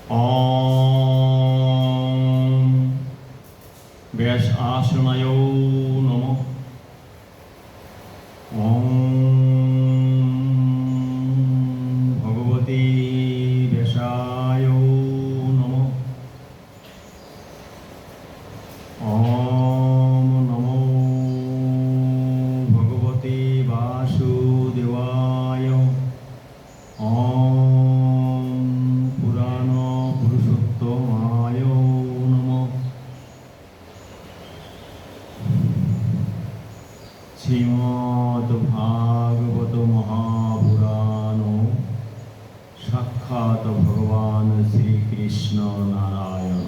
ॐ व्यासासनाय नमः। ॐ भगवते व्यासाय नमः। ॐ नमो भगवते वासुदेवाय। ॐ पुराण पुरुषोत्तमाय नमः। श्रीमद्भागवत महापुराण साक्षात् भगवान श्री कृष्ण नारायण।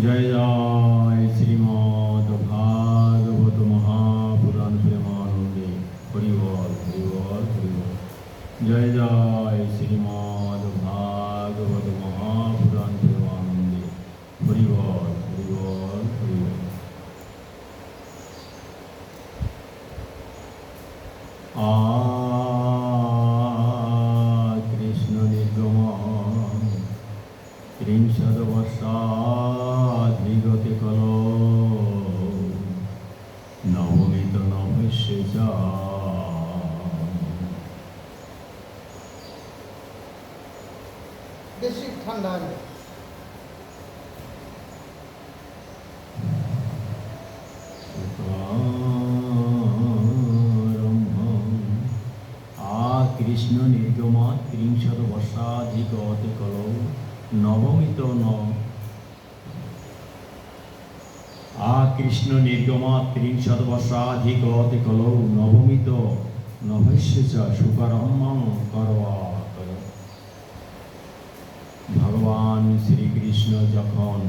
जय जय श्रीमद्भागवत महापुराण प्रेमानंदे। हरि बोल हरि बोल हरि बोल। जय जय श्रीमद्भागवत महापुराण प्रेमानंदे। हरि बोल हरि बोल हरि बोल। कृष्ण निर्गम त्रिंशद्वर्षाधिगते कलो नवमित नभस्य च। বেশি ঠান্ডা হবে। কৃষ্ণ নির্গম ত্রিংশত বর্ষাধিগতে কলৌ নবমিত কৃষ্ণ নির্গম ত্রিংশত বর্ষাধিগতে কলৌ নবমিত নভস্য চ সুকরম্যং করবা। ভগবান শ্রীকৃষ্ণ যখন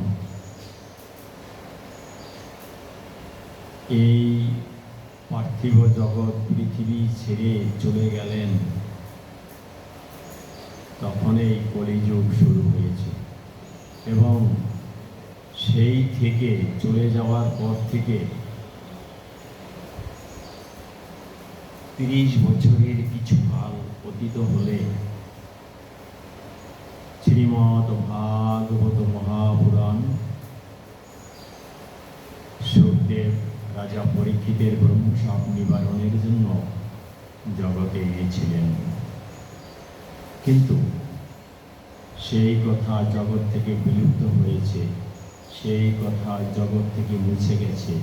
এই পার্থিব জগৎ পৃথিবী ছেড়ে চলে গেলেন, তখন এই কলিযুগ শুরু হয়েছে এবং সেই থেকে চলে যাওয়ার পর থেকে 30 বছরের কিছু কাল অতীত হলে শ্রীমদ্ভাগবত মহাপুরাণ সুখদেব রাজা পরীক্ষিতের ব্রহ্মশাপ নিবারণের জন্য জগতে এনেছিলেন। কিন্তু সেই কথা জগৎ থেকে বিলুপ্ত হয়েছে, সেই কথা জগৎ থেকে মুছে গেছে,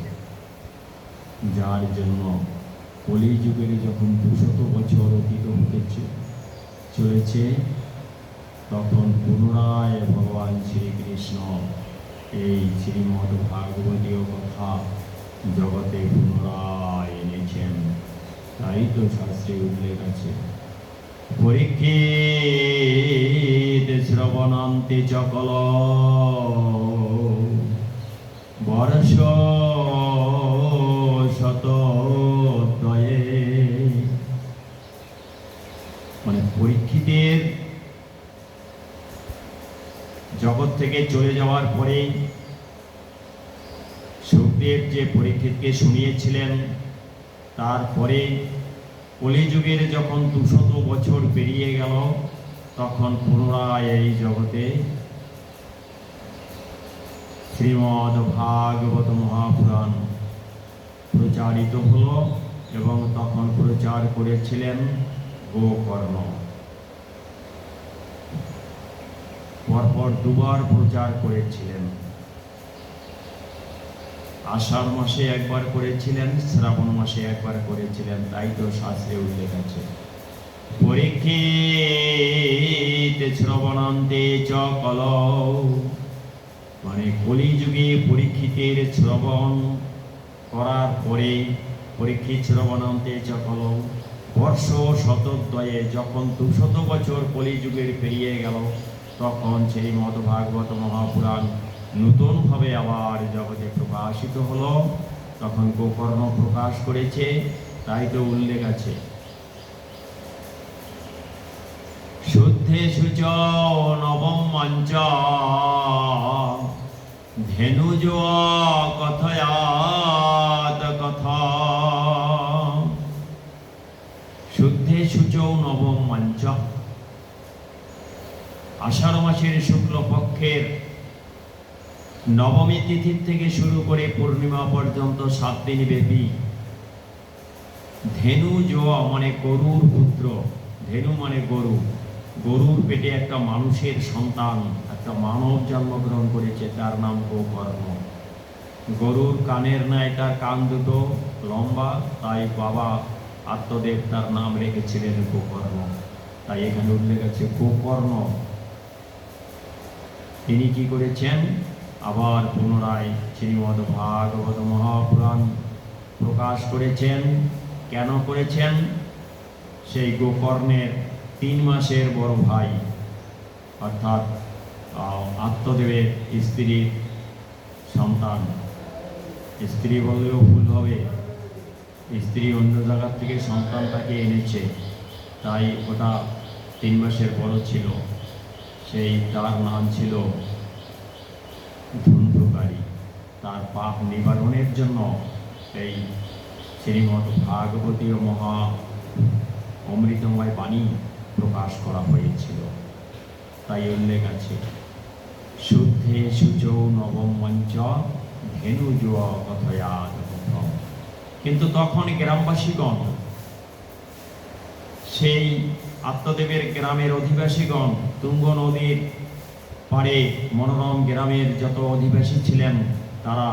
যার জন্য কলিযুগের যখন 200 বছর অতীত হতে চলেছে, তখন পুনরায় ভগবান শ্রীকৃষ্ণ এই শ্রীমদ্ভাগবতীয় কথা জগতে পুনরায় এনেছেন। তাই তো শাস্ত্রে উল্লেখ আছে, পরীক্ষিত শ্রবণান্তে চ কলৌ বর্ষ শতদ্বয়ে। মানে পরীক্ষিতের জগৎ থেকে চলে যাওয়ার পরে সুখদেব যে পরীক্ষিতকে শুনিয়েছিলেন, তারপরে কলিযুগের যখন 200 বছর পেরিয়ে গেল, তখন পুনরায় এই জগতে শ্রীমদ্ভাগবত মহাপুরাণ প্রচারিত হল এবং তখন প্রচার করেছিলেন গোকর্ণ। পরপর 2 বার প্রচার করেছিলেন। আষাঢ় মাসে একবার করেছিলেন, শ্রাবণ মাসে একবার করেছিলেন। তাই তো শাস্ত্রে উল্লেখ আছে, পরীক্ষিত শ্রবণান্তে চ কলৌ। মানে কলিযুগে পরীক্ষিতের শ্রবণ করার পরে, পরীক্ষিত শ্রবণান্তে চ কলৌ বর্ষ শতদ্বয়ে, যখন 200 বছর কলিযুগের পেরিয়ে গেল, তখন শ্রীমদ্ভাগবত মহাপুরাণ নূতনভাবে আবার জগতে প্রকাশিত হলো। তখন গোকর্ণ প্রকাশ করেছে। তাই তো উল্লেখ আছে, শুদ্ধেষু চ নবম মঞ্চ ধেনুজ কথয়াত কথা। শুদ্ধেষু চ নবম মঞ্চ আষাঢ় মাসের শুক্লপক্ষের নবমী তিথির থেকে শুরু করে পূর্ণিমা পর্যন্ত 7 দিন ব্যাপী ধেনু জোয়া মানে গরুর পুত্র, ধেনু মানে গরু, গরুর পেটে একটা মানুষের সন্তান, একটা মানব জন্মগ্রহণ করেছে, তার নাম গোকর্ণ। গরুর কানের ন্যায় তার কান দুটো লম্বা, তাই বাবা আত্মদেব তার নাম রেখেছিলেন গোকর্ণ। তাই এখানে উল্লেখ আছে গোকর্ণ। তিনি কি করেছেন? আবার পুনরায় শ্রীমদ্ ভাগবত মহাপুরাণ প্রকাশ করেছেন। কেন করেছেন? সেই গোকর্ণের 3 মাসের বড় ভাই অর্থাৎ আত্মদেবের স্ত্রীর সন্তান, স্ত্রী বললেও ভুল হবে, স্ত্রী অন্য জায়গার থেকে সন্তানটাকে এনেছে, তাই ওটা 3 মাসের বড় ছিল। সেই তার নাম ছিল ধুন্ধুকারী। তার পাপ নিবারণের জন্য এই শ্রীমদ্ ভাগবতীয় মহা অমৃতময় বাণী প্রকাশ করা হয়েছিল। তাই উল্লেখ আছে শুদ্ধে সূচৌ নবম মঞ্চ ধেনু জোয়া কথয়াদ প্রথম। কিন্তু তখন গ্রামবাসীগণ, সেই আত্মদেবের গ্রামের অধিবাসীগণ, তুঙ্গ নদীর পাড়ে মনোরম গ্রামের যত অধিবাসী ছিলেন, তারা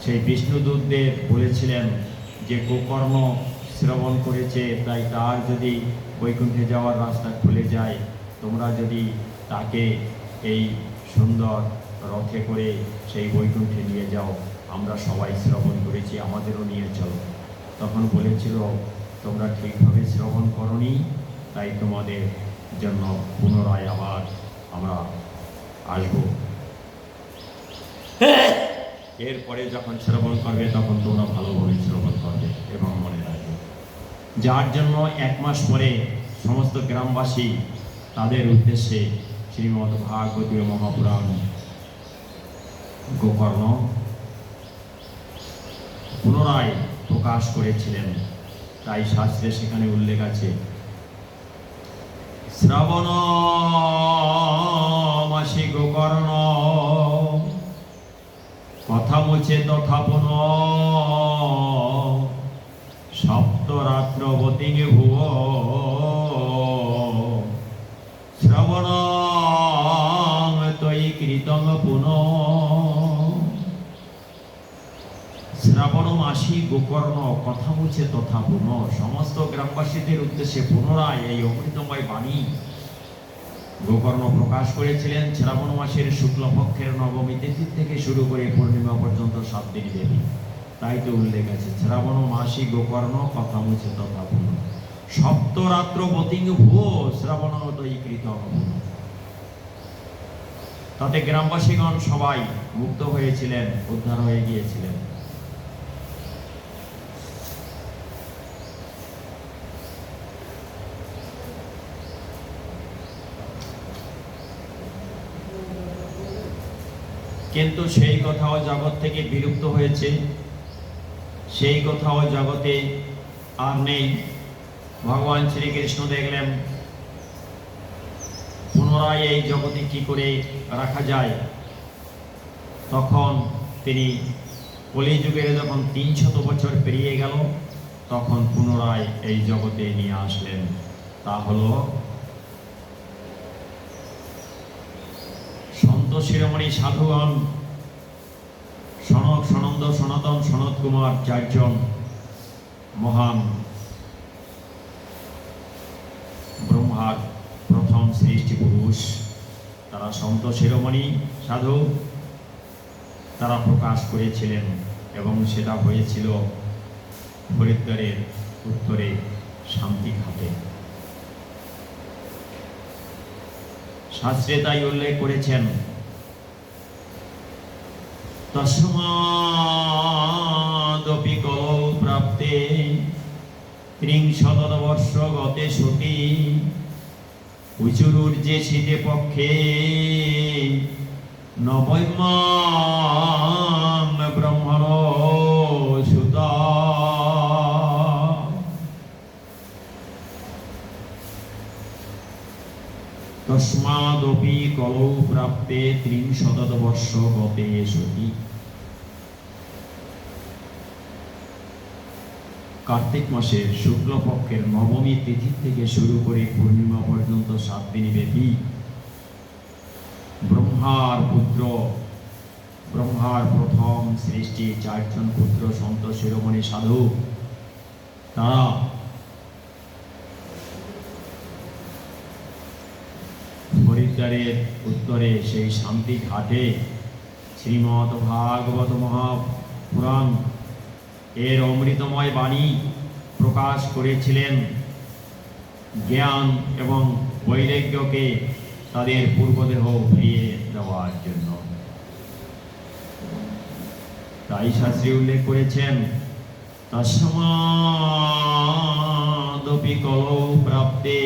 সেই বিষ্ণুদূতদের বলেছিলেন যে গোকর্ণ শ্রবণ করেছে, তাই তার যদি বৈকুণ্ঠে যাওয়ার রাস্তা খুলে যায়, তোমরা যদি তাকে এই সুন্দর রথে করে সেই বৈকুণ্ঠে নিয়ে যাও, আমরা সবাই শ্রবণ করেছি, আমাদেরও নিয়ে চলো। তখন বলেছিল তোমরা ঠিকভাবে শ্রবণ করনি, তাই তোমাদের জন্য পুনরায় আবার আমরা আসব। এরপরে যখন শ্রবণ করবে তখন তোমরা ভালোভাবে শ্রবণ করবে এবং মনে রাখবে। যার জন্য 1 মাস পরে সমস্ত গ্রামবাসী তাদের উদ্দেশ্যে শ্রীমদ্ ভাগবতীয় মহাপুরাণ গোকর্ণ পুনরায় প্রকাশ করেছিলেন। তাই শাস্ত্রে সেখানে উল্লেখ আছে শ্রাবণ মাসে গোকর্ণ কথা মুছে তথা পুন সপ্তরাত্রবতী ভুব শ্রবণ তৈ কৃতং পুন। শ্রাবণ মাসি গোকর্ণ কথা মুছে তথা পুন, সমস্ত গ্রামবাসীদের উদ্দেশ্যে পুনরায় এই অমৃতময় বাণী গোকর্ণ প্রকাশ করেছিলেন। শ্রাবণ মাসের শুক্লপক্ষের নবমী তিথি থেকে শুরু করে পূর্ণিমা পর্যন্ত 7 দিন ব্যাপী। তাই তো উল্লেখ আছে শ্রাবণ মাসি গোকর্ণ কথা মুছে তথা পুন সপ্তরাত্রবতী ভুব শ্রাবণ তৈ কৃতং পুন। তাতে গ্রামবাসীগণ সবাই মুক্ত হয়েছিলেন, উদ্ধার হয়ে গিয়েছিলেন। কিন্তু সেই কথাও জগৎ থেকে বিলুপ্ত হয়েছে, সেই কথাও জগতে আর নেই। ভগবান শ্রীকৃষ্ণ দেখলেন পুনরায় এই জগতে কি করে রাখা যায়, তখন তিনি কলিযুগের যখন 300 বছর পেরিয়ে গেল, তখন পুনরায় এই জগতে নিয়ে আসলেন। তা হলো সন্ত শিরোমণি সাধুগণ সনক, সনন্দ, সনাতন, সনত কুমার 4 জন মহান ব্রহ্মার প্রথম সৃষ্টি পুরুষ, তারা সন্ত শিরোমণি সাধু, তারা প্রকাশ করেছিলেন এবং সেটা হয়েছিল হরিদ্বারের উত্তরে শান্তিঘাটে। শাস্ত্রে তাই উল্লেখ করেছেন তস্মাদপি কলৌ প্রাপ্তে 30 বর্ষ গতে সতী উচুরুর যে শীতে পক্ষে নবৈমাম ব্রহ্মণ সুতা। তস্মাদপি কলৌ প্রাপ্তে ৩০০ বর্ষ গতে সতি। কার্তিক মাসের শুক্লপক্ষের নবমী তিথি থেকে শুরু করে পূর্ণিমা পর্যন্ত 7 দিন ব্যাপী ব্রহ্মার পুত্র, ব্রহ্মার প্রথম সৃষ্টি 4 জন পুত্র সন্ত শিরোমণি সাধু, তারা হরিদ্বারের উত্তরে সেই শান্তি ঘাটে শ্রীমদ্ ভাগবত মহাপুরাণ এর অমৃতময় বাণী প্রকাশ করেছিলেন, জ্ঞান এবং বৈরাগ্যকে তাদের পূর্বদেহ ফিরিয়ে দেওয়ার জন্য। তাই শাস্ত্রী উল্লেখ করেছেন, তস্মাদপি কলৌ প্রাপ্তে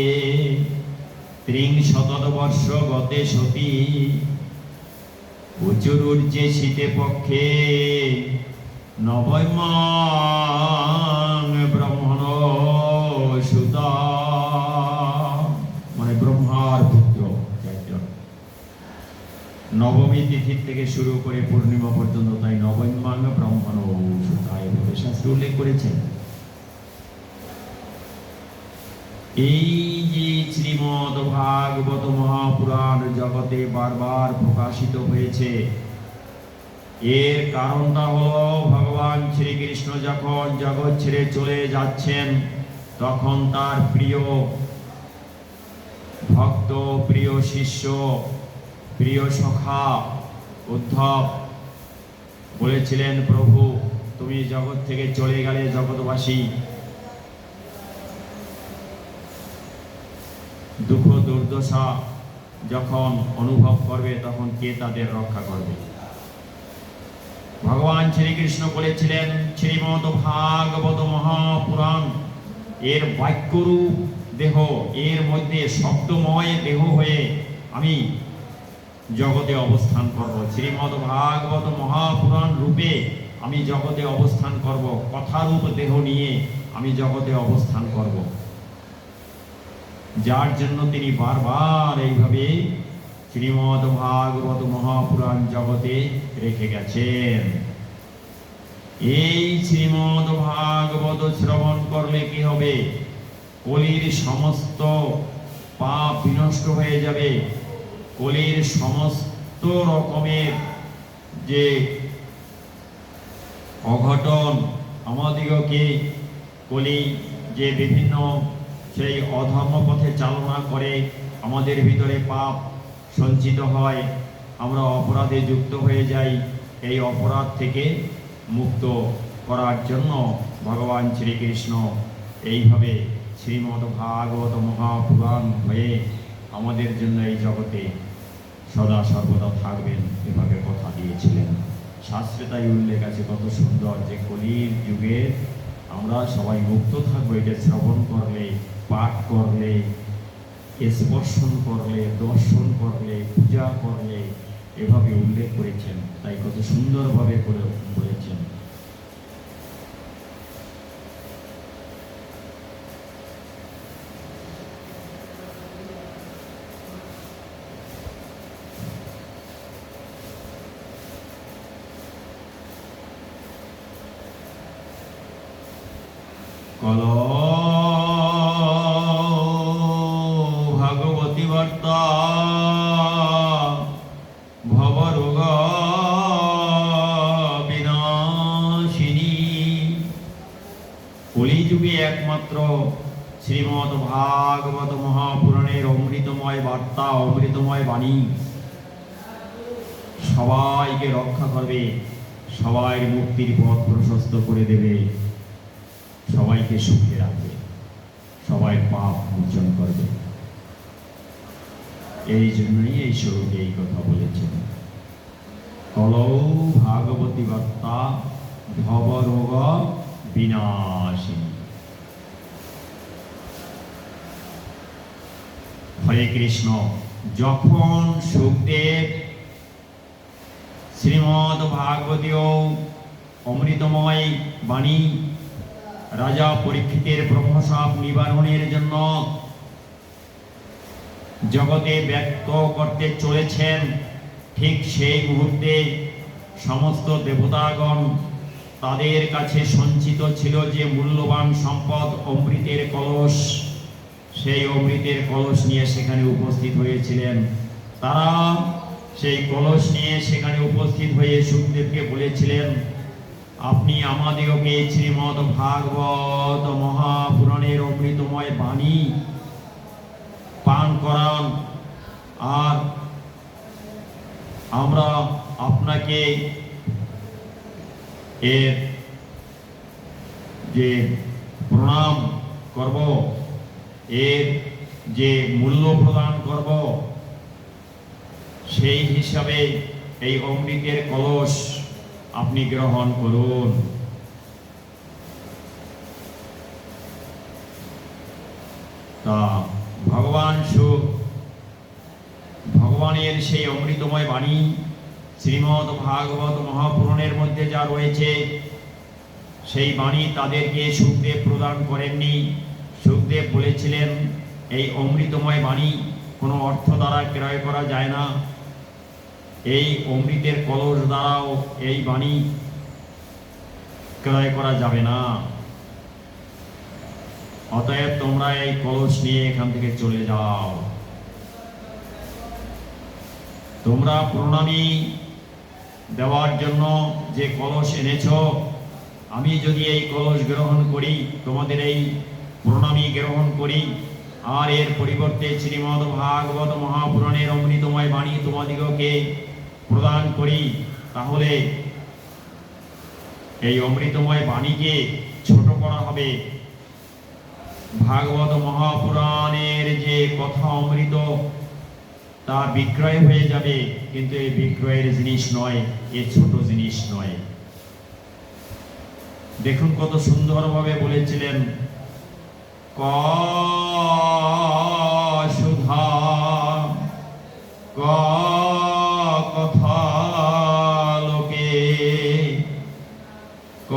৩০০ বর্ষ গতে সতি। উচুরুর্জে শীতে পক্ষে নবমাং ব্রহ্মণ সুতা, মানে ব্রহ্মার পুত্র 4 জন। নবমী তিথি থেকে শুরু করে পূর্ণিমা পর্যন্ত, তাই নবমাং ব্রহ্মণ সুতা এভাবে শাস্ত্র উল্লেখ করেছেন। এই যে শ্রীমদ্ ভাগবত মহাপুরাণ জগতে বারবার প্রকাশিত হয়েছে, এর কারণটা হলো ভগবান শ্রীকৃষ্ণ যখন জগৎ ছেড়ে চলে যাচ্ছেন, তখন তার প্রিয় ভক্ত, প্রিয় শিষ্য, প্রিয় সখা উদ্ধব বলেছিলেন, প্রভু তুমি জগৎ থেকে চলে গেলে জগৎবাসী দুঃখ দুর্দশা যখন অনুভব করবে, তখন কে তাদের রক্ষা করবে? ভগবান শ্রীকৃষ্ণ বলেছিলেন, শ্রীমদ্ ভাগবত মহাপুরাণ এর বাক্যরূপ দেহ, এর মধ্যে শব্দময় দেহ হয়ে আমি জগতে অবস্থান করব। শ্রীমদ্ ভাগবত মহাপুরাণ রূপে আমি জগতে অবস্থান করব, কথারূপ দেহ নিয়ে আমি জগতে অবস্থান করব। যার জন্য তিনি বারবার এইভাবে শ্রীমদ্ ভাগবত মহাপুরাণ জগতে রেখে গেছেন। এই শ্রীমদ্ ভাগবত শ্রবণ করলে কি হবে? কলির সমস্ত পাপ বিনষ্ট হয়ে যাবে। কলির সমস্ত রকমের যে অঘটন আমাদিগকে কলি যে বিভিন্ন সেই অধর্ম পথে চালনা করে, আমাদের ভিতরে পাপ সঞ্চিত হয়, আমরা অপরাধে যুক্ত হয়ে যাই, এই অপরাধ থেকে মুক্ত করার জন্য ভগবান শ্রীকৃষ্ণ এইভাবে শ্রীমদ্ ভাগবত মহাপুরাণ হয়ে আমাদের জন্য এই জগতে সদা সর্বদা থাকবেন, এভাবে কথা দিয়েছিলেন। শাস্ত্রে তাই উল্লেখ আছে কত সুন্দর, যে কলির যুগে আমরা সবাই মুক্ত থাকবো এটা শ্রবণ করলে, পাঠ করলে, স্পর্শন করলে, দর্শন করলে, পূজা করলে, এভাবে উল্লেখ করেছেন। তাই কত সুন্দরভাবে করে বলেছেন। ভাগবতী বার্তা ভবরোগ বিনাশিনী। কলিযুগে একমাত্র শ্রীমদ্ ভাগবত মহাপুরাণের অমৃতময় বার্তা, অমৃতময় বাণী সবাইকে রক্ষা করবে, সবাই মুক্তির পথ প্রশস্ত করে দেবে, সবাইকে সুখে রাখবে, সবাই পাপ মোচন করবে। এই জন্যই এই স্বরূপে এই কথা বলেছেন। কলৌ ভাগবতী বার্তা ভবরোগ বিনাশিনী। হরে কৃষ্ণ। যখন সুখদেব শ্রীমদ্ ভাগবতীয় অমৃতময় বাণী রাজা পরীক্ষিতের ব্রহ্মশাপ নিবারণের জন্য জগতে ব্যক্ত করতে চলেছেন, ঠিক সেই মুহূর্তে সমস্ত দেবতাগণ তাদের কাছে সঞ্চিত ছিল যে মূল্যবান সম্পদ অমৃতের কলস, সেই অমৃতের কলস নিয়ে সেখানে উপস্থিত হয়েছিলেন। তারা সেই কলস নিয়ে সেখানে উপস্থিত হয়ে সুখদেবকে বলেছিলেন, আপনি আমাদেরকে শ্রীমদ্ ভাগবত মহাপুরাণের অমৃতময় বাণী পান করান, আর আমরা আপনাকে এর যে প্রণাম করব, এর যে মূল্য প্রদান করব, সেই হিসাবে এই অমৃতের কলস আপনি গ্রহণ করুন। তা ভগবানের সেই অমৃতময় বাণী শ্রীমদ্ ভাগবত মহাপুরাণের মধ্যে যা রয়েছে, সেই বাণী তাদেরকে সুখদেব প্রদান করেননি। সুখদেব বলেছিলেন, এই অমৃতময় বাণী কোনো অর্থ দ্বারা ক্রয় করা যায় না, এই অমৃতের কলস দ্বারাও এই বাণী ক্রয় করা যাবে না। অতএব তোমরা এই কলস নিয়ে এখান থেকে চলে যাও। তোমরা প্রণামী দেওয়ার জন্য যে কলস এনেছ, আমি যদি এই কলস গ্রহণ করি, তোমাদের এই প্রণামী গ্রহণ করি, আর এর পরিবর্তে শ্রীমদ্ ভাগবত মহাপুরাণের অমৃতময় বাণী তোমাদিগকে প্রদান করি, তাহলে এই অমৃতময় বাণীকে ছোট করা হবে। ভাগবত মহাপুরাণের যে কথা অমৃত, তা বিক্রয় হয়ে যাবে, কিন্তু এই বিক্রয়ের জিনিস নয়, এ ছোট জিনিস নয়। দেখুন কত সুন্দরভাবে বলেছিলেন, ক সুধা ক কথা লোকে ক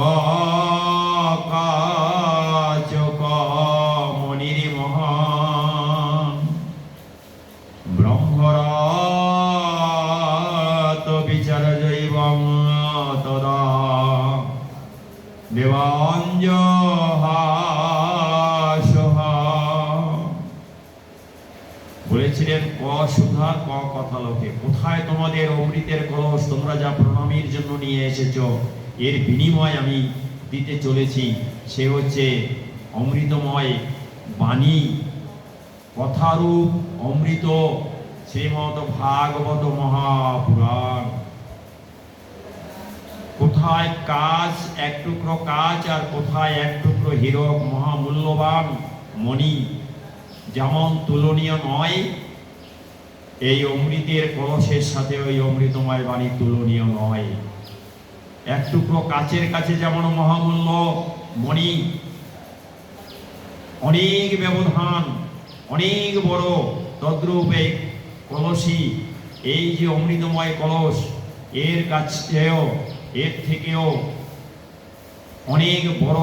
কাচ ক মনির মহান ব্রহ্মরাত বিচার জৈবং তদা দেবাঞ্জ বলেছিলেন, ক সুধা ক কথা লোকে। কোথায় তোমাদের অমৃতের কলস, তোমরা যা প্রণামীর জন্য নিয়ে এসেছ, এর বিনিময় আমি দিতে চলেছি, সে হচ্ছে অমৃতময় বাণী, কথারূপ অমৃত শ্রীমদ্ ভাগবত মহাপুরাণ। কোথায় কাঁচ, এক টুকরো কাঁচ, আর কোথায় এক টুকরো হীরক, মহামূল্যবান মণি যেমন তুলনীয় নয়, এই অমৃতের কলসের সাথে ওই অমৃতময় বাণী তুলনীয় নয়। এক টুকরো কাচের কাছে যেমন মহামূল্য মণি, অনেক ব্যবধান, অনেক বড়, তদ্রূপ এই কলসী, এই যে অমৃতময় কলস, এর কাছেও এর থেকেও অনেক বড়,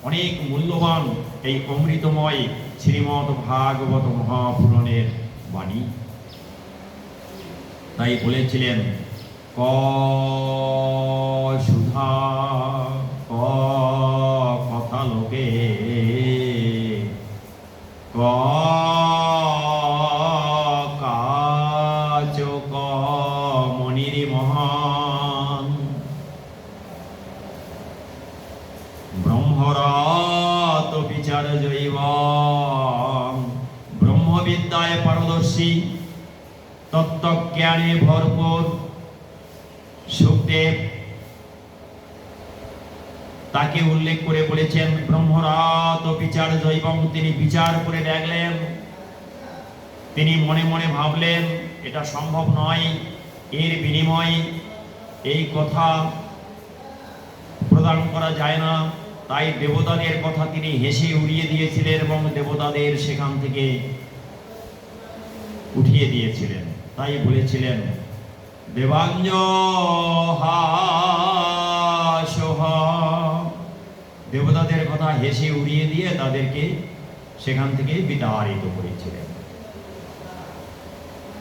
অনেক মূল্যবান এই অমৃতময় শ্রীমদ্ ভাগবত মহাপুরাণের বাণী। তাই বলেছিলেন, ক সুধা ক কথা লোকে ক কাচ ক মনির মহান ব্রহ্মরাত বিচার জৈব। ব্রহ্মবিদ্যায় পারদর্শী, তত্ত্বজ্ঞানে ভরপুর সুখদেব তাকে উল্লেখ করে বলেছেন, ব্রহ্মরাত বিচার জৈবং। তিনি বিচার করে দেখলেন, তিনি মনে মনে ভাবলেন, এটা সম্ভব নয়, এর বিনিময়ে এই কথা প্রদান করা যায় না। তাই দেবতাদের কথা তিনি হেসে উড়িয়ে দিয়েছিলেন এবং দেবতাদের সেখান থেকে উঠিয়ে দিয়েছিলেন। তাই বলেছিলেন, দেবাঞ্জ দেবতাদের কথা হেসে উড়িয়ে দিয়ে তাদেরকে সেখান থেকে বিতাড়িত করেছিলেন।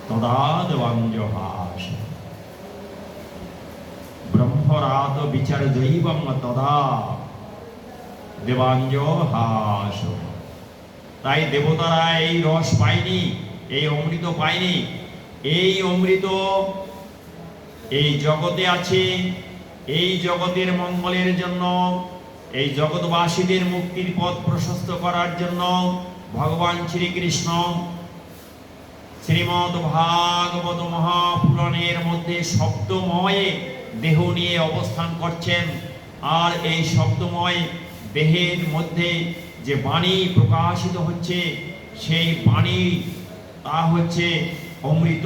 তদা দেবাঞ্জহাস ব্রহ্মরাত বিচার দৈবং তদা দেবাঞ্জহাস। তাই দেবতারা এই রস পায়নি, এই অমৃত পায়নি। এই অমৃত এই জগতে আছে, এই জগতের মঙ্গলের জন্য, এই জগৎবাসীদের মুক্তির পথ প্রশস্ত করার জন্য ভগবান শ্রীকৃষ্ণ শ্রীমদ্ ভাগবত মহাপুরাণের মধ্যে শব্দময় দেহ নিয়ে অবস্থান করছেন। আর এই শব্দময় দেহের মধ্যে যে বাণী প্রকাশিত হচ্ছে, সেই বাণী তা হচ্ছে অমৃত।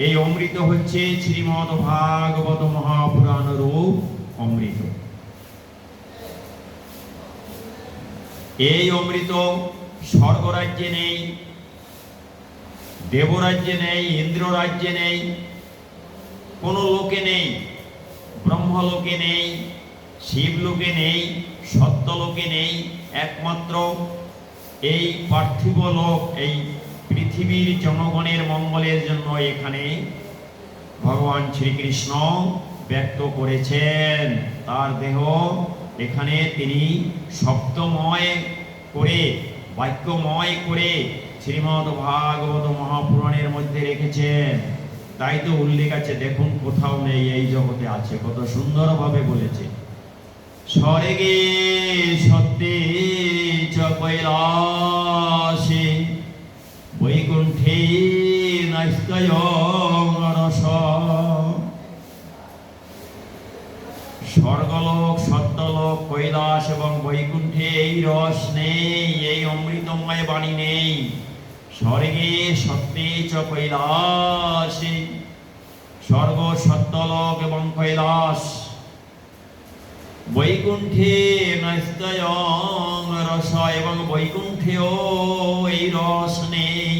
এই অমৃত হচ্ছে শ্রীমদ্ ভাগবত মহাপুরাণ রূপ অমৃত। এই অমৃত স্বর্গরাজ্যে নেই, দেবরাজ্যে নেই, ইন্দ্র রাজ্যে নেই, কোন লোকে নেই, ব্রহ্মলোকে নেই, শিবলোকে নেই, সত্যলোকে নেই। একমাত্র এই পার্থিব লোক, এই পৃথিবীর জনগণের মঙ্গলের জন্য এখানে ভগবান শ্রীকৃষ্ণ ব্যক্ত করেছেন তার দেহ। এখানে তিনি শব্দময় করে, বাক্যময় করে শ্রীমদ্ ভাগবত মহাপুরাণের মধ্যে রেখেছেন। তাই তো উল্লেখ আছে, দেখুন কোথাও নেই, এই জগতে আছে। কত সুন্দরভাবে বলেছে, স্বর্গে সত্যে চ কৈলাসে বৈকুণ্ঠে নাস্ত্যয়ং রস। স্বর্গলোক, সত্যলোক, কৈলাস এবং বৈকুণ্ঠে এই রস নেই, এই অমৃতময় বাণী নেই। স্বর্গে সত্যে চ কৈলাসে, স্বর্গ, সত্যলোক এবং কৈলাস, বৈকুণ্ঠে নাস্ত্যয়ং রস, এবং বৈকুণ্ঠেও এই রস নেই।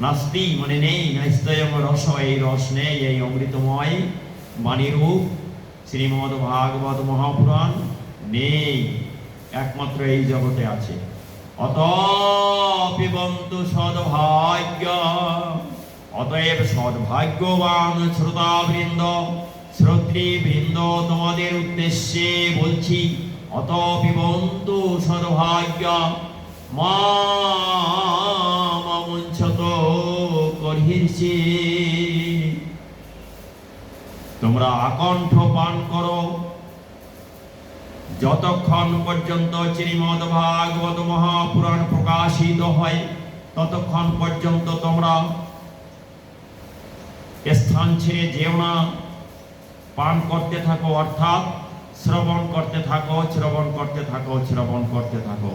নাস্তি মানে নেই, নাস্ত্যয়ং রস, এই রস নেই, এই অমৃতময় বাণীরূপ শ্রীমদ্ ভাগবত মহাপুরাণ নেই, একমাত্র এই জগতে আছে। অতপিবন্তু সদ্ভাগ্য, অতএব সদ্ভাগ্যবান শ্রোতাবৃন্দ, শ্রোতৃবৃন্দ, তোমাদের উদ্দেশ্যে বলছি, অতপিবন্তু সদ্ভাগ্য মামুঞ্চত কর্হিষি। তোমরা আকণ্ঠ পান করো যতক্ষণ পর্যন্ত শ্রীমদ্ ভাগবত মহাপুরাণ প্রকাশিত হয়, ততক্ষণ পর্যন্ত তোমরা স্থান ছেড়ে যেও না, পান করতে থাকো, অর্থাৎ শ্রবণ করতে থাকো, শ্রবণ করতে থাকো, শ্রবণ করতে থাকো।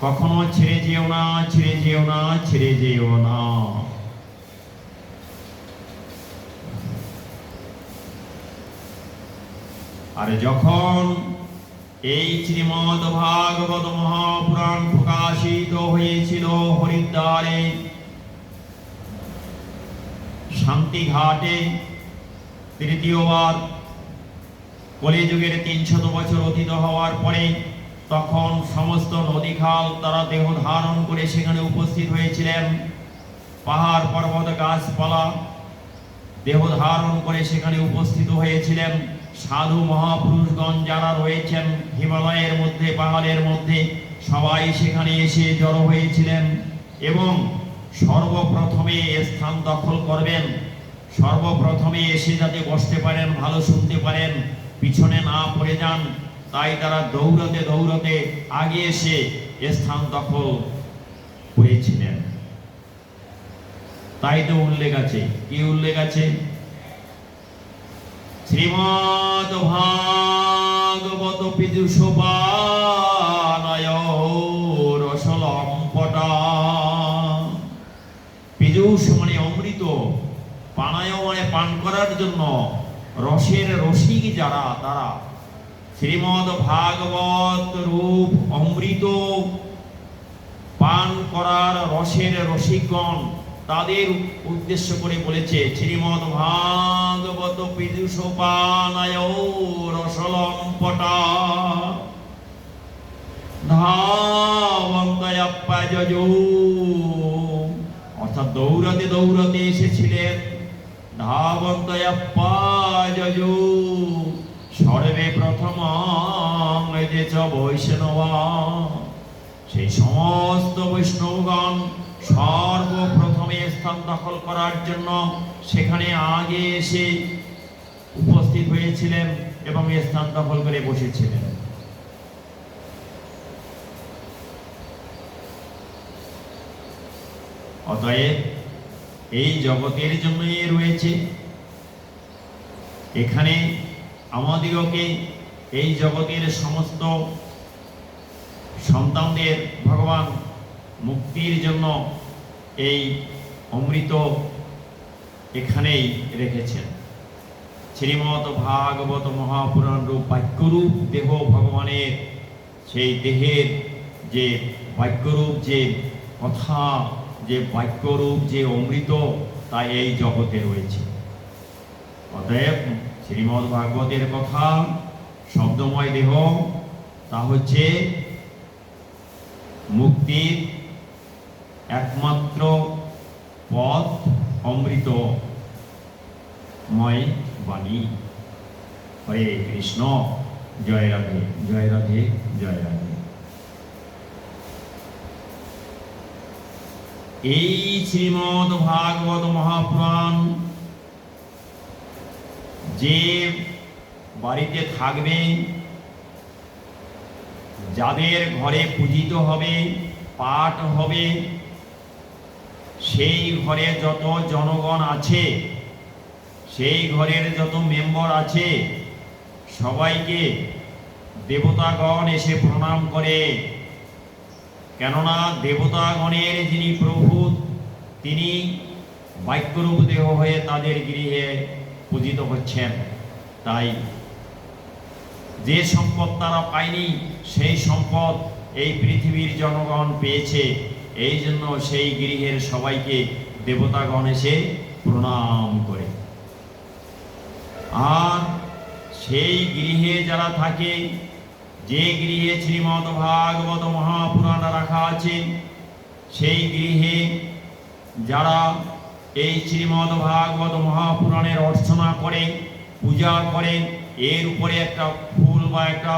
কখনো ছেড়ে যেও না, ছেড়ে যেও না, ছেড়ে যেও না। আর যখন এই শ্রীমদ্ ভাগবত মহাপুরাণ প্রকাশিত হয়েছিল হরিদ্বারে শান্তিঘাটে তৃতীয়বার, কলিযুগের 300 বছর অতীত হওয়ার পরে, তখন সমস্ত নদী খাল তারা দেহ ধারণ করে সেখানে উপস্থিত হয়েছিলেন। পাহাড় পর্বত গাছপালা দেহ ধারণ করে সেখানে উপস্থিত হয়েছিলেন। সাধু মহাপুরুষগণ যারা রয়েছেন হিমালয়ের মধ্যে, পাহাড়ের মধ্যে, সবাই সেখানে এসে জড়ো হয়েছিলেন এবং সর্বপ্রথমে স্থান দখল করবেন। সর্বপ্রথমে এসে যাতে বসতে পারেন, ভালো শুনতে পারেন, পিছনে না পড়ে যান, তাই তারা দৌড়াতে দৌড়াতে আগে এসে স্থান দখল করেছিলেন। তাই তো উল্লেখ আছে, কি উল্লেখ আছে? শ্রীমদ্ ভাগবত পীযূষপানায় রসলম্পটা। পীযূষ মানে অমৃত, পানায় মানে পান করার জন্য, রসের রসিক যারা, তারা শ্রীমদ্ ভাগবত রূপ অমৃত পান করার রসের রসিকগণ, তাদের উদ্দেশ্য করে বলেছে শ্রীমদ্ ভাগবত পীযূষপানায় রসলম্পটা ধাবন্তয়াপ্পাযজো। অর্থাৎ দৌড়াতে দৌড়াতে এসেছিলেন। ধাবন্তয়াপ্পা যজু সর্বে প্রথম যে চ বৈষ্ণবা, সেই সমস্ত বৈষ্ণবগণ সর্বপ্রথমে স্থান দখল করার জন্য সেখানে আগে এসে উপস্থিত হয়েছিলেন এবং স্থান দখল করে বসেছিলেন। অতএব এই জগতের জন্যই রয়েছে। এখানে আমাদিগকে এই জগতের সমস্ত সন্তানদের ভগবান মুক্তির জন্য এই অমৃত এখানেই রেখেছেন। শ্রীমৎ ভাগবত মহাপুরাণ রূপ বাক্যরূপ দেহ ভগবানের, সেই দেহের যে বাক্যরূপ যে কথা, যে বাক্যরূপ যে অমৃত, তা এই জগতে রয়েছে। অতএব শ্রীমৎ ভাগবতের কথা শব্দময় দেহ, তা হচ্ছে মুক্তির একমাত্র পথ, অমৃতময় বাণী। হরে কৃষ্ণ, জয় রাধে, জয় রাধে, জয় রাধে। এই শ্রীমৎ ভাগবত মহাপুরাণ যে বাড়িতে থাকবে, যাদের ঘরে পূজিত হবে, পাঠ হবে, সেই ঘরে যত জনগণ আছে, সেই ঘরের যত মেম্বার আছে, সবাইকে দেবতাগণ এসে প্রণাম করে। কেননা দেবতাগণের যিনি প্রভু, তিনি বাক্যরূপ দেহ হয়ে তাদের গৃহে পূজিত হচ্ছেন। তাই যে সম্পদ তারা পায়নি, সেই সম্পদ এই পৃথিবীর জনগণ পেয়েছে। এই জন্য সেই গৃহের সবাইকে দেবতাগণ এসে প্রণাম করে। আর সেই গৃহে যারা থাকে, যে গৃহে শ্রীমৎ ভাগবত মহাপুরাণ রাখা আছে, সেই গৃহে যারা এই শ্রীমৎ ভাগবত মহাপুরাণের অর্চনা করে, পূজা করে, এর উপরে একটা ফুল বা একটা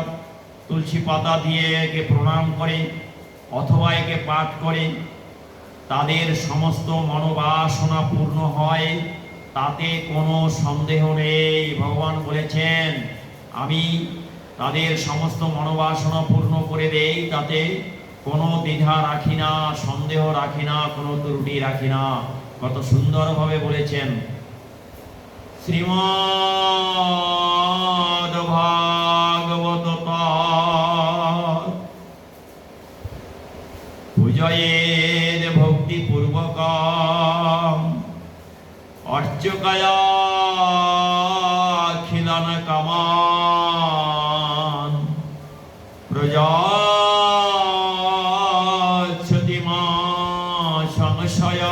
তুলসী পাতা দিয়ে একে প্রণাম করে অথবা একে পাঠ করে, তাদের সমস্ত মনোবাসনা পূর্ণ হয়। তাতে কোনো সন্দেহ নেই। ভগবান বলেছেন, আমি তাদের সমস্ত মনোবাসনা পূর্ণ করে দেই, তাতে কোনো দ্বিধা রাখি না, সন্দেহ রাখি না, কোনো ত্রুটি রাখি না। কত সুন্দরভাবে বলেছেন। শ্রীমদ্ ভাগবত পূজয়েদ ভক্তি পূর্বক অর্চকয়া খিলান কামান প্রজাচ্ছতি মা সংশয়,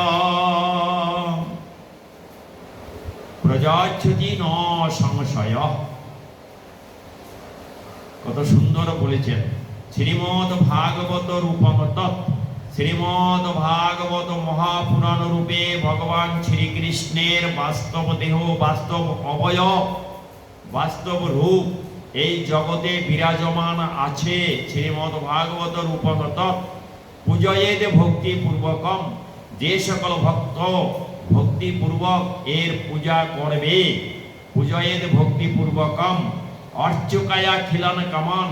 প্রজাচ্ছতি ন সংশয়। কত সুন্দর বলেছেন। শ্রীমদ্ ভাগবত রূপম তৎ, শ্রীমদ্ ভাগবত মহাপুরাণ রূপে ভগবান শ্রীকৃষ্ণের বাস্তব দেহ, বাস্তব অবয়ব, বাস্তব রূপ এই জগতে বিরাজমান আছে। শ্রীমদ্ ভাগবত রূপম তৎ পূজয়েদ ভক্তি পূর্বকম, যে সকল ভক্ত ভক্তিপূর্বক এর পূজা করবে, পূজয়েদ ভক্তি পূর্বকম অর্চকায়া খিলান কামান,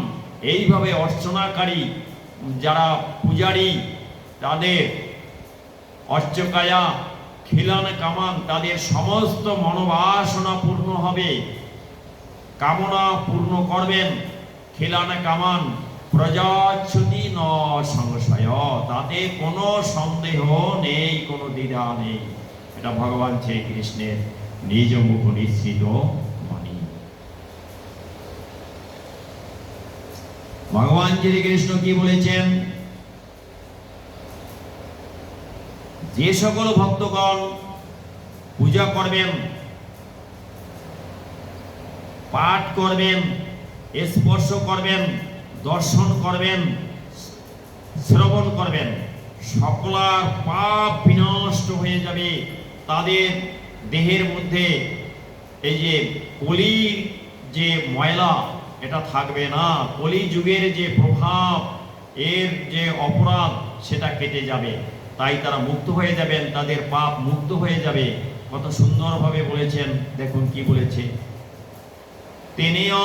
এইভাবে অর্চনাকারী যারা পূজারী, তাদের অর্চকায়া খিলান কামান, তাদের সমস্ত মনোবাসনা পূর্ণ হবে, কামনা পূর্ণ করবেন। খিলান কামান প্রজাচ্ছতি ন সংশয়, তাতে কোনো সন্দেহ নেই, কোনো দ্বিধা নেই। এটা ভগবান শ্রীকৃষ্ণের নিজ মুখ নিশ্চিত বাণী। ভগবান শ্রীকৃষ্ণ কি বলেছেন? যে সকল ভক্তগণ পূজা করবেন, পাঠ করবেন, স্পর্শ করবেন, দর্শন করবেন, শ্রবণ করবেন, সকলার পাপ বিনষ্ট হয়ে যাবে। তাদের দেহের মধ্যে এই যে কলির যে ময়লা এটা থাকবে না, কলি যুগের যে প্রভাব, এর যে অপরাধ সেটা কেটে যাবে। তাই তারা মুক্ত হয়ে যাবেন, তাদের পাপ মুক্ত হয়ে যাবে। কত সুন্দরভাবে বলেছেন, দেখুন কি বলেছে, তেনিয়ং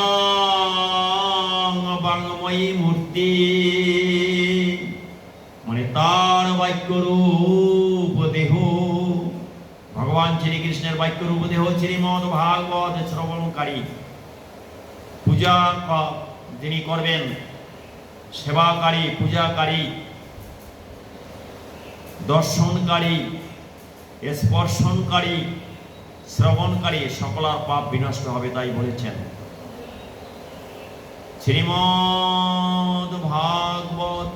বাংময়ী মূর্তি, মানে তার বাক্যরূপ দেহ, ভগবান শ্রীকৃষ্ণের বাক্যরূপ দেহ শ্রীমদ ভাগবত শ্রবণকারী, পূজা যিনি করবেন, সেবাকারী, পূজাকারী, দর্শনকারী, স্পর্শনকারী, শ্রবণকারী, সকলার পাপ বিনষ্ট হবে। তাই বলেছেন শ্রীমদ ভাগবত।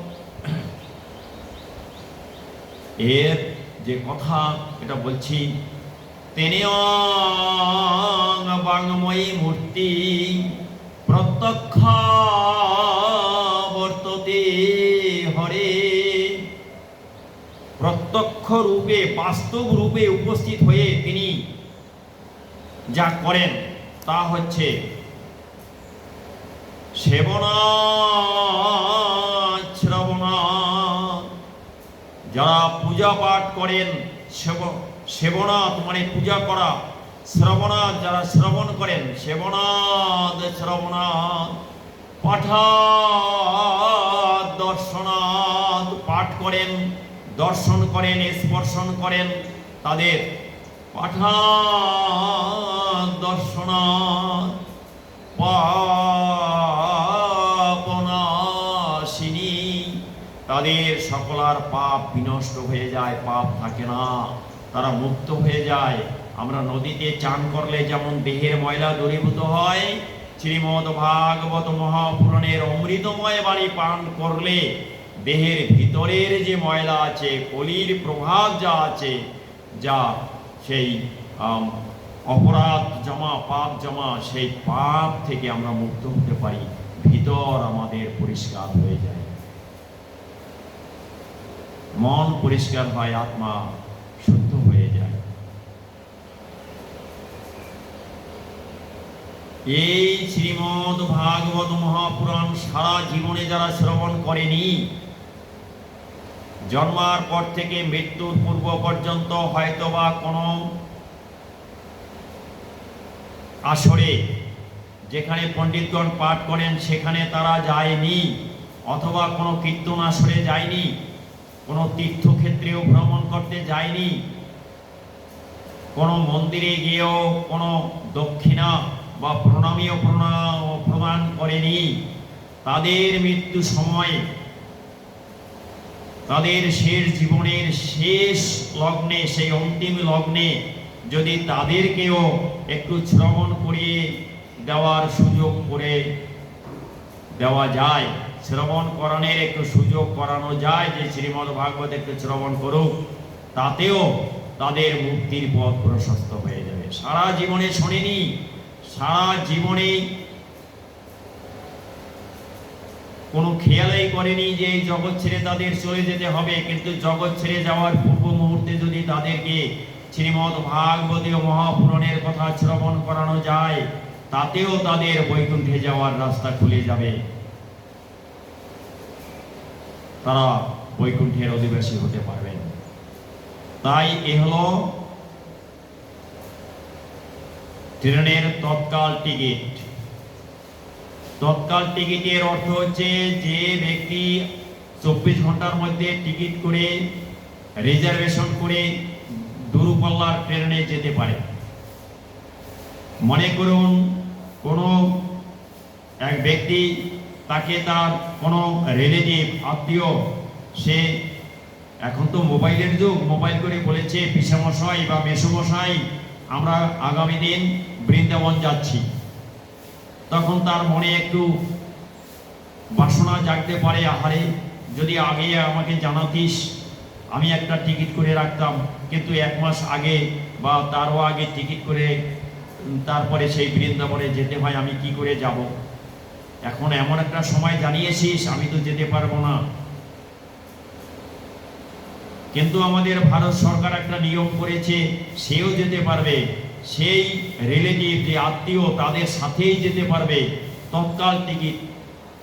এর যে কথা এটা বলছি, তেনিয়ং বাংময়ী মূর্তি প্রত্যক্ষ বর্ততে হরে, প্রত্যক্ষ রূপে, বাস্তব রূপে উপস্থিত হয়ে তিনি যা করেন তা হচ্ছে সেবনা শ্রবণা। যারা পূজা পাঠ করেন, সেবনাথ মানে পূজা করা, শ্রবণাথ যারা শ্রবণ করেন, সেবনাথ শ্রবণাথ, পাঠাৎ দর্শনাথ পাঠ করেন, দর্শন করেন, স্পর্শন করেন, তাদের পাঠাৎ দর্শনাথ পাপনাশিনী, তাদের সকলার পাপ বিনষ্ট হয়ে যায়, পাপ থাকে না, তারা মুক্ত হয়ে যায়। আমরা নদীতে চান করলে যেমন দেহের ময়লা দূরীভূত হয়, শ্রীমদ ভাগবত মহাপুরাণের অমৃতময় বাণী পান করলে দেহের ভিতরের যে ময়লা আছে, কলির প্রভাব যা আছে, যা সেই অপরাধ জমা, পাপ জমা, সেই পাপ থেকে আমরা মুক্ত হতে পারি, ভিতর আমাদের পরিষ্কার হয়ে যায়, মন পরিষ্কার হয়, আত্মা শুদ্ধ হয়ে যায়। এই শ্রীমদ ভাগবত মহাপুরাণ সারা জীবনে যারা শ্রবণ করেনি, জন্মার পর থেকে মৃত্যুর পূর্ব পর্যন্ত হয়তোবা কোনো আসরে যেখানে পণ্ডিতগণ পাঠ করেন সেখানে তারা যায়নি, অথবা কোনো কীর্তন আসরে যায়নি, কোনো তীর্থক্ষেত্রেও ভ্রমণ করতে যায়নি, কোনো মন্দিরে গিয়েও কোনো দক্ষিণা বা প্রণামীয় প্রমাণ করেনি, তাদের মৃত্যু সময়, তাদের শেষ জীবনের শেষ লগ্নে, সেই অন্তিম লগ্নে যদি তাদেরকেও একটু শ্রবণ করিয়ে দেওয়ার সুযোগ করে দেওয়া যায়, শ্রবণ করানোর একটু সুযোগ করানো যায়, যে শ্রীমদ ভাগবত একটু শ্রবণ করুক, তাতেও তাদের মুক্তির পথ প্রশস্ত হয়ে যাবে। সারা জীবনে শোনেনি, সারা জীবনে কোনো খেয়ালই করেনি যে এই জগৎ ছেড়ে তাদের চলে যেতে হবে, কিন্তু জগৎ ছেড়ে যাওয়ার পূর্ব মুহূর্তে যদি তাদেরকে শ্রীমদ ভাগবতীয় মহাপুরাণের কথা শ্রবণ করানো যায়, তাতেও তাদের বৈকুণ্ঠে যাওয়ার রাস্তা খুলে যাবে, তারা বৈকুণ্ঠের অধিবাসী হতে পারবেন। তাই এ হলো ট্রেনের তৎকাল টিকিট। তৎকাল টিকিটের অর্থ হচ্ছে যে ব্যক্তি 24 ঘন্টার মধ্যে টিকিট করে, রিজার্ভেশন করে দূরপাল্লার ট্রেনে যেতে পারে। মনে করুন কোনো এক ব্যক্তি, তাকে তার কোনো রিলেটিভ, আত্মীয়, সে এখন তো মোবাইলের যুগ, মোবাইল করে বলেছে পিসামশাই বা মেসোমশাই আমরা আগামী দিন বৃন্দাবন যাচ্ছি, তখন তার মনে একটু বাসনা জাগতে পারে, আহারে যদি আগে আমাকে জানাতিস, আমি একটা টিকিট করে রাখতাম, কিন্তু 1 মাস আগে বা তারও আগে টিকিট করে তারপরে সেই বৃন্দাবনে যেতে হয়, আমি কি করে যাব, এখন এমন একটা সময় জানিয়েছিস, আমি তো যেতে পারবো না। কিন্তু আমাদের ভারত সরকার একটা নিয়ম করেছে, সেও যেতে পারবে, সেই রিলেটিভ যে আত্মীয় তাদের সাথেই যেতে পারবে। তৎকাল টিকিট,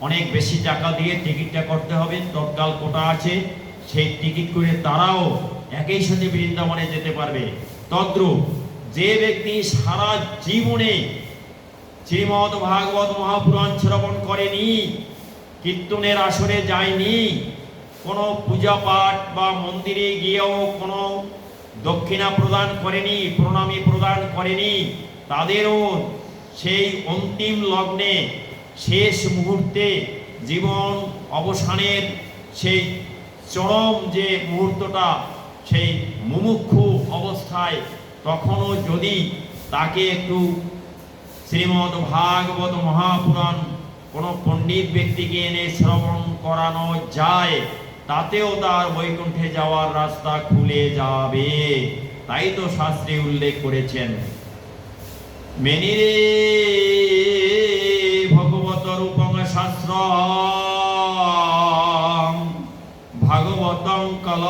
অনেক বেশি টাকা দিয়ে টিকিটটা করতে হবে, তৎকাল কোটা আছে, সেই টিকিট করে তারাও একই সাথে বৃন্দাবনে যেতে পারবে। তদ্রূপ যে ব্যক্তি সারা জীবনে শ্রীমদ্ ভাগবত মহাপুরাণ শ্রবণ করেনি, কীর্তনের আসরে যায়নি, কোনো পূজা পাঠ বা মন্দিরে গিয়েও কোনো দক্ষিণা প্রদান করেনি, প্রণামী প্রদান করেনি, তাদেরও সেই অন্তিম লগ্নে, শেষ মুহূর্তে, জীবন অবসানের সেই চরম যে মুহূর্তটা, সেই মুমুক্ষু অবস্থায়, তখনও যদি তাকে একটু শ্রীমদ্ ভাগবত মহাপুরাণ কোনো পণ্ডিত ব্যক্তিকে এনে শ্রবণ করানো যায়, তাতেও তার বৈকুণ্ঠে যাওয়ার রাস্তা খুলে যাবে। তাই তো শাস্ত্রে উল্লেখ করেছেন, মেনিরে ভগবত রূপং শাস্ত্র ভাগবতং কল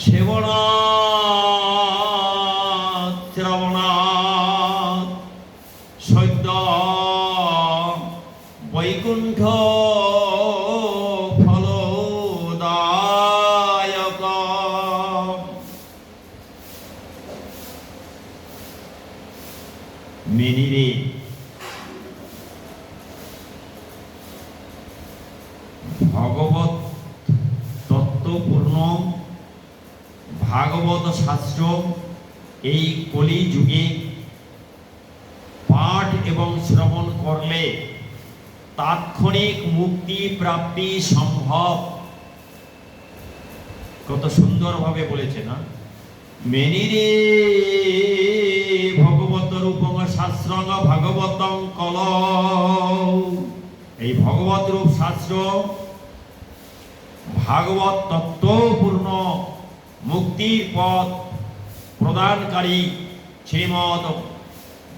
সেবনা শ্রবণাৎ সদ্য বৈকুণ্ঠ ফলদায়ক। মেনিরে ভগবত তত্ত্বপূর্ণ ভাগবত শাস্ত্র এই কলি যুগে পাঠ এবং শ্রবণ করলে তাৎক্ষণিক মুক্তি প্রাপ্তি সম্ভব। কত সুন্দরভাবে বলেছে না, মেনিরে ভগবত রূপং শাস্ত্রং ভাগবতং কল। এই ভগবত রূপ শাস্ত্র ভাগবত তত্ত্বপূর্ণ মুক্তির পথ প্রদানকারী শ্রীমদ্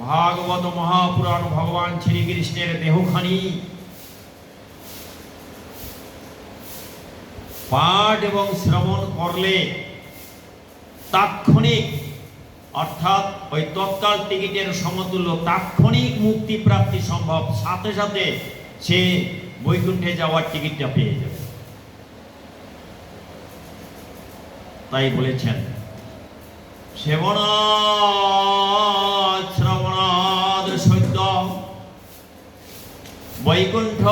ভাগবত মহাপুরাণ ভগবান শ্রীকৃষ্ণের দেহখানি পাঠ এবং শ্রবণ করলে তাৎক্ষণিক, অর্থাৎ ওই তৎকাল টিকিটের সমতুল্য তাৎক্ষণিক মুক্তি প্রাপ্তি সম্ভব। সাথে সাথে সে বৈকুণ্ঠে যাওয়ার টিকিটটা পেয়ে যাবে। তাই বলেছেন, সেবনাৎ শ্রবণাৎ সদ্য বৈকুণ্ঠ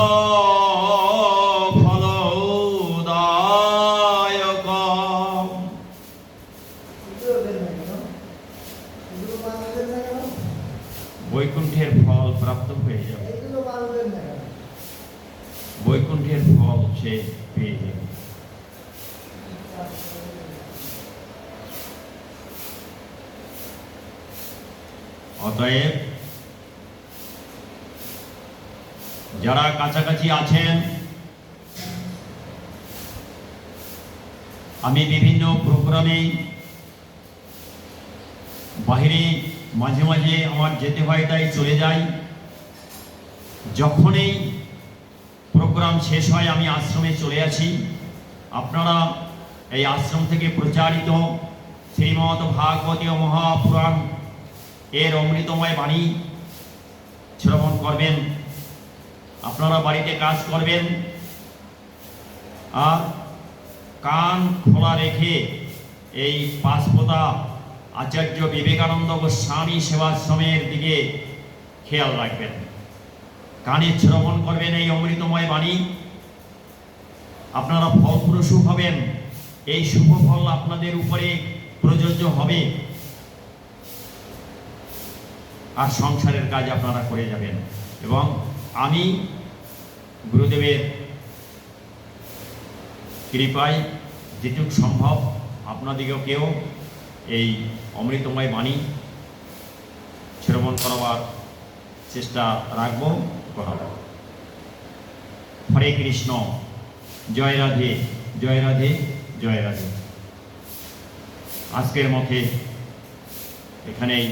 ফলদায়ক। বৈকুণ্ঠের ফল প্রাপ্ত হয়ে যাবে, বৈকুণ্ঠের ফল সে পেয়ে যাবে। অতএব যারা কাছাকাছি আছেন, আমি বিভিন্ন প্রোগ্রামে বাহিরে মাঝে মাঝে আমার যেতে হয়, তাই চলে যাই। যখনই প্রোগ্রাম শেষ হয় আমি আশ্রমে চলে আসি। আপনারা এই আশ্রম থেকে প্রচারিত শ্রীমদ্ ভাগবতীয় মহাপুরাণ এর অমৃতময় বাণী শ্রবণ করবেন। আপনারা বাড়িতে কাজ করবেন আর কান খোলা রেখে এই পাঁচপোতা আচার্য বিবেকানন্দ গোস্বামী সেবাশ্রমের দিকে খেয়াল রাখবেন। কানে শ্রবণ করবেন এই অমৃতময় বাণী, আপনারা ফলপ্রসূ হবেন। এই শুভ ফল আপনাদের উপরে প্রযোজ্য হবে আর সংসারের কাজ আপনারা করে যাবেন। এবং আমি গুরুদেবের কৃপায় যেটুকু সম্ভব আপনাদিগকেও এই অমৃতময় বাণী শ্রবণ করবার চেষ্টা রাখব, করাব। হরে কৃষ্ণ, জয় রাধে, জয় রাধে, জয় রাধে। আজকের মতে এখানেই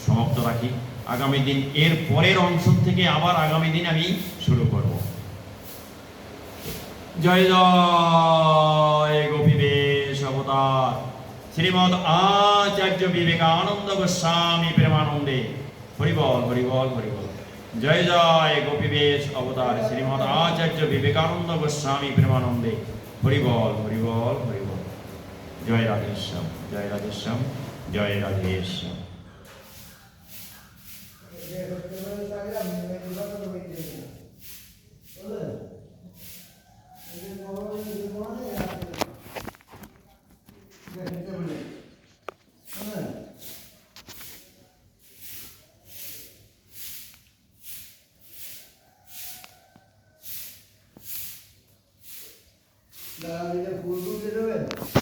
সমাপ্ত রাখি। আগামী দিন এর পরের অংশ থেকে আবার আগামী দিন আমি শুরু করব। জয় জয় গোপীবেশ অবতার শ্রীমদ আচার্য বিবেকানন্দ গোস্বামী প্রেমানন্দে হরিবল হরিবল হরিবল। জয় জয় গোপীবেশ অবতার শ্রীমদ আচার্য বিবেকানন্দ গোস্বামী প্রেমানন্দে হরিবল হরিবল হরিবল। জয় রাধেশ্যাম জয় রাধেশ্যাম জয় রাধেশ্যাম। ফুল টুল দেবেন।